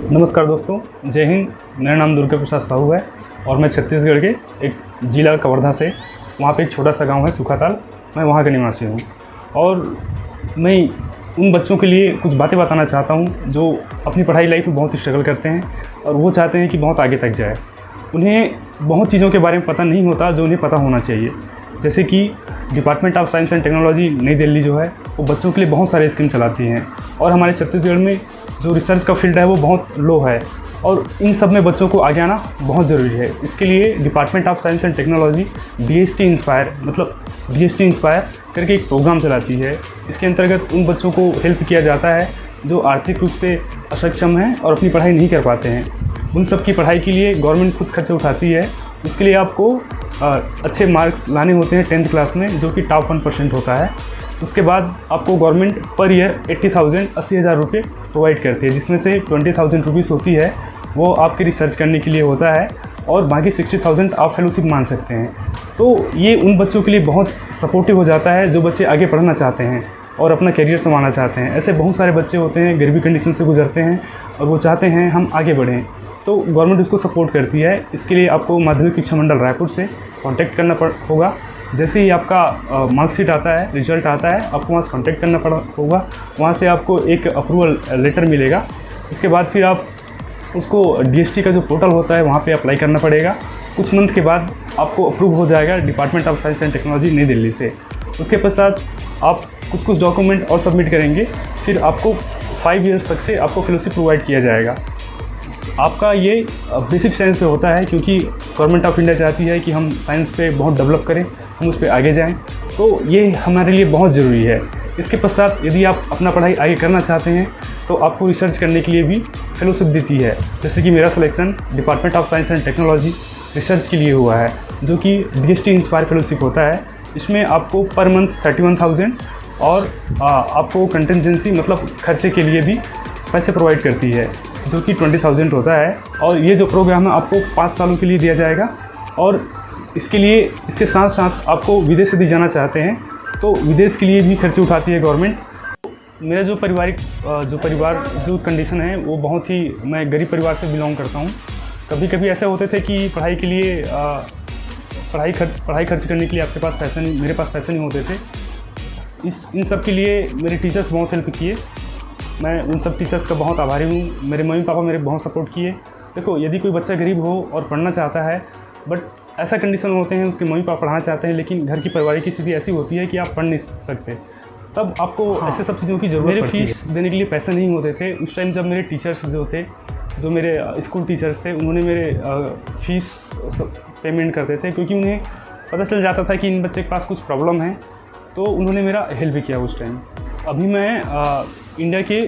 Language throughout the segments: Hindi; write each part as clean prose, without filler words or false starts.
नमस्कार दोस्तों, जय हिंद। मेरा नाम दुर्गा प्रसाद साहू है और मैं छत्तीसगढ़ के एक जिला कवर्धा से, वहाँ पे एक छोटा सा गांव है सुखाताल, मैं वहाँ का निवासी हूँ। और मैं उन बच्चों के लिए कुछ बातें बताना चाहता हूँ जो अपनी पढ़ाई लाइफ में बहुत स्ट्रगल करते हैं और वो चाहते हैं कि बहुत आगे तक जाए। उन्हें बहुत चीज़ों के बारे में पता नहीं होता जो उन्हें पता होना चाहिए। जैसे कि department of science and technology नई दिल्ली जो है वो बच्चों के लिए बहुत सारे स्कीम चलाती हैं और हमारे छत्तीसगढ़ में जो रिसर्च का फील्ड है वो बहुत लो है और इन सब में बच्चों को आगे आना बहुत ज़रूरी है। इसके लिए department of science and technology DST inspire करके एक प्रोग्राम चलाती है। इसके अंतर्गत उन बच्चों को हेल्प किया जाता है जो आर्थिक रूप से अक्षम हैं और अपनी पढ़ाई नहीं कर पाते हैं। उन सब की पढ़ाई के लिए गवर्नमेंट खुद खर्चे उठाती है। इसके लिए आपको अच्छे मार्क्स लाने होते हैं 10th क्लास में, जो कि टॉप 1% होता है। उसके बाद आपको गवर्नमेंट पर ईयर 80,000 रुपये प्रोवाइड करती है, जिसमें से 20,000 रुपीज़ होती है वो आपके रिसर्च करने के लिए होता है और बाकी 60,000 आप फेलोशिप मान सकते हैं। तो ये उन बच्चों के लिए बहुत सपोर्टिव हो जाता है जो बच्चे आगे पढ़ना चाहते हैं और अपना करियर संभालना चाहते हैं। ऐसे बहुत सारे बच्चे होते हैं, गरीबी कंडीशन से गुजरते हैं और वो चाहते हैं हम आगे बढ़ें, तो गवर्नमेंट उसको सपोर्ट करती है। इसके लिए आपको माध्यमिक शिक्षा मंडल रायपुर से कॉन्टैक्ट करना होगा। जैसे ही आपका मार्कशीट आता है, रिजल्ट आता है, आपको वहाँ से कॉन्टैक्ट करना होगा। वहाँ से आपको एक अप्रूवल लेटर मिलेगा। उसके बाद फिर आप उसको DST का जो पोर्टल होता है वहाँ पे अप्लाई करना पड़ेगा। कुछ मंथ के बाद आपको अप्रूव हो जाएगा department of science and technology नई दिल्ली से। उसके पश्चात आप कुछ डॉक्यूमेंट और सबमिट करेंगे, फिर आपको 5 ईयर्स तक से आपको फेलोशिप प्रोवाइड किया जाएगा। आपका ये बेसिक साइंस पे होता है, क्योंकि गवर्नमेंट ऑफ इंडिया चाहती है कि हम साइंस पे बहुत डेवलप करें, हम उस पर आगे जाएं, तो ये हमारे लिए बहुत ज़रूरी है। इसके पश्चात यदि आप अपना पढ़ाई आगे करना चाहते हैं तो आपको रिसर्च करने के लिए भी फेलोशिप देती है। जैसे कि मेरा selection department of science and technology research के लिए हुआ है, जो कि DST इंस्पायर फेलोशिप होता है। इसमें आपको पर मंथ 31,000 और आपको कंटिजेंसी मतलब खर्चे के लिए भी पैसे प्रोवाइड करती है, जो कि 20,000 होता है। और ये जो प्रोग्राम है आपको 5 सालों के लिए दिया जाएगा। और इसके साथ साथ आपको विदेश यदि जाना चाहते हैं तो विदेश के लिए भी खर्चे उठाती है गवर्नमेंट। मेरा जो जो कंडीशन है वो बहुत ही, मैं गरीब परिवार से बिलोंग करता हूँ। कभी कभी ऐसे होते थे कि पढ़ाई के लिए पढ़ाई खर्च करने के लिए आपके पास पैसे नहीं, मेरे पास पैसे नहीं होते थे। इन सब के लिए मेरे टीचर्स बहुत हेल्प किए। मैं उन सब टीचर्स का बहुत आभारी हूँ। मेरे मम्मी पापा मेरे बहुत सपोर्ट किए। देखो, यदि कोई बच्चा गरीब हो और पढ़ना चाहता है, बट ऐसा कंडीशन होते हैं उसके मम्मी पापा पढ़ाना चाहते हैं लेकिन घर की पारिवारिक स्थिति ऐसी होती है कि आप पढ़ नहीं सकते, तब आपको ऐसे सब चीज़ों की ज़रूरत पड़ती है। फीस देने के लिए पैसे नहीं होते थे उस टाइम। जब मेरे टीचर्स जो मेरे स्कूल टीचर्स थे, उन्होंने मेरे फीस पेमेंट करते थे, क्योंकि उन्हें पता चल जाता था कि इन बच्चे के पास कुछ प्रॉब्लम है, तो उन्होंने मेरा हेल्प किया उस टाइम। अभी मैं इंडिया के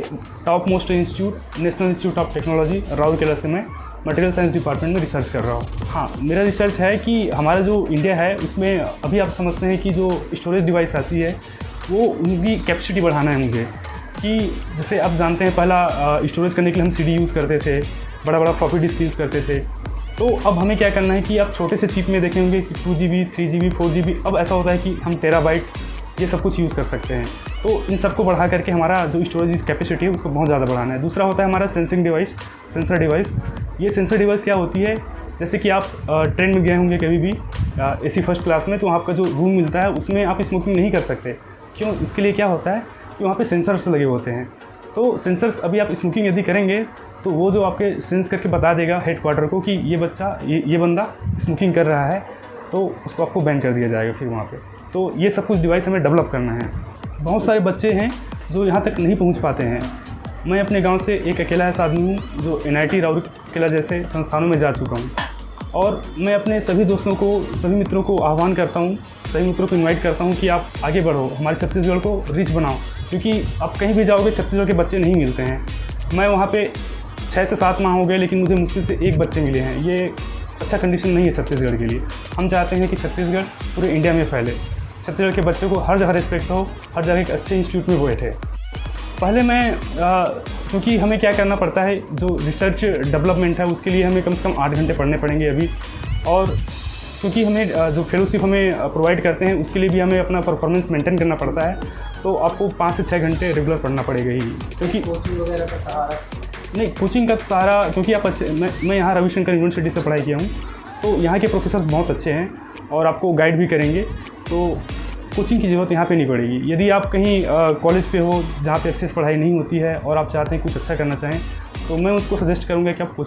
top most institute national institute of technology Rourkela से मैं मटेरियल साइंस डिपार्टमेंट में रिसर्च कर रहा हूँ। हाँ, मेरा रिसर्च है कि हमारा जो इंडिया है उसमें अभी आप समझते हैं कि जो स्टोरेज डिवाइस आती है वो उनकी कैपेसिटी बढ़ाना है मुझे। कि जैसे आप जानते हैं पहला स्टोरेज करने के लिए हम CD यूज़ करते थे, बड़ा फ्लॉपी डिस्क यूज़ करते थे। तो अब हमें क्या करना है कि आप छोटे से चिप में देखेंगे कि 2GB 3GB 4GB, अब ऐसा होता है कि हम टेराबाइट ये सब कुछ यूज़ कर सकते हैं। तो इन सबको बढ़ा करके हमारा जो स्टोरेज कैपेसिटी है उसको बहुत ज़्यादा बढ़ाना है। दूसरा होता है हमारा सेंसर डिवाइस। ये सेंसर डिवाइस क्या होती है, जैसे कि आप ट्रेन में गए होंगे कभी भी AC फर्स्ट क्लास में, तो आपका जो रूम मिलता है उसमें आप स्मोकिंग नहीं कर सकते। क्यों? इसके लिए क्या होता है कि वहाँ पे सेंसर्स लगे होते हैं। तो सेंसर्स, अभी आप स्मोकिंग यदि करेंगे तो वो जो आपके सेंस करके बता देगा हेडक्वार्टर को कि ये बंदा स्मोकिंग कर रहा है, तो उसको आपको बैन कर दिया जाएगा फिर वहाँ पे। तो ये सब कुछ डिवाइस हमें डेवलप करना है। बहुत सारे बच्चे हैं जो यहाँ तक नहीं पहुँच पाते हैं। मैं अपने गाँव से एक अकेला ऐसा आदमी हूँ जो NIT राउरकेला जैसे संस्थानों में जा चुका हूँ। और मैं अपने सभी दोस्तों को, सभी मित्रों को आह्वान करता हूँ, सभी मित्रों को इनवाइट करता हूँ कि आप आगे बढ़ो, हमारे छत्तीसगढ़ को रिच बनाओ। क्योंकि आप कहीं भी जाओगे छत्तीसगढ़ के बच्चे नहीं मिलते हैं। मैं वहाँ पे 6 से 7 माह हो गए, लेकिन मुझे मुश्किल से 1 बच्चे मिले हैं। ये अच्छा कंडीशन नहीं है छत्तीसगढ़ के लिए। हम चाहते हैं कि छत्तीसगढ़ पूरे इंडिया में फैले, छत्तीसगढ़ के बच्चों को हर जगह रिस्पेक्ट हो, हर जगह एक अच्छे इंस्टीट्यूट में बैठे। पहले मैं क्योंकि हमें क्या करना पड़ता है, जो रिसर्च डेवलपमेंट है उसके लिए हमें कम से कम 8 घंटे पढ़ने पड़ेंगे अभी। और क्योंकि हमें जो फेलोशिप हमें प्रोवाइड करते हैं उसके लिए भी हमें अपना परफॉर्मेंस मेंटेन करना पड़ता है, तो आपको 5 से 6 घंटे रेगुलर पढ़ना पड़ेगा ही। क्योंकि कोचिंग वगैरह का सहारा नहीं, कोचिंग का तो सारा, क्योंकि आप अच्छे, मैं यहाँ रविशंकर यूनिवर्सिटी से पढ़ाई किया हूँ, तो यहाँ के प्रोफेसर्स बहुत अच्छे हैं और आपको गाइड भी करेंगे, तो कोचिंग की ज़रूरत यहाँ पे नहीं पड़ेगी। यदि आप कहीं कॉलेज पे हो जहाँ पे अच्छे से पढ़ाई नहीं होती है और आप चाहते हैं कुछ अच्छा करना चाहें, तो मैं उसको सजेस्ट करूँगा कि आप कोचिंग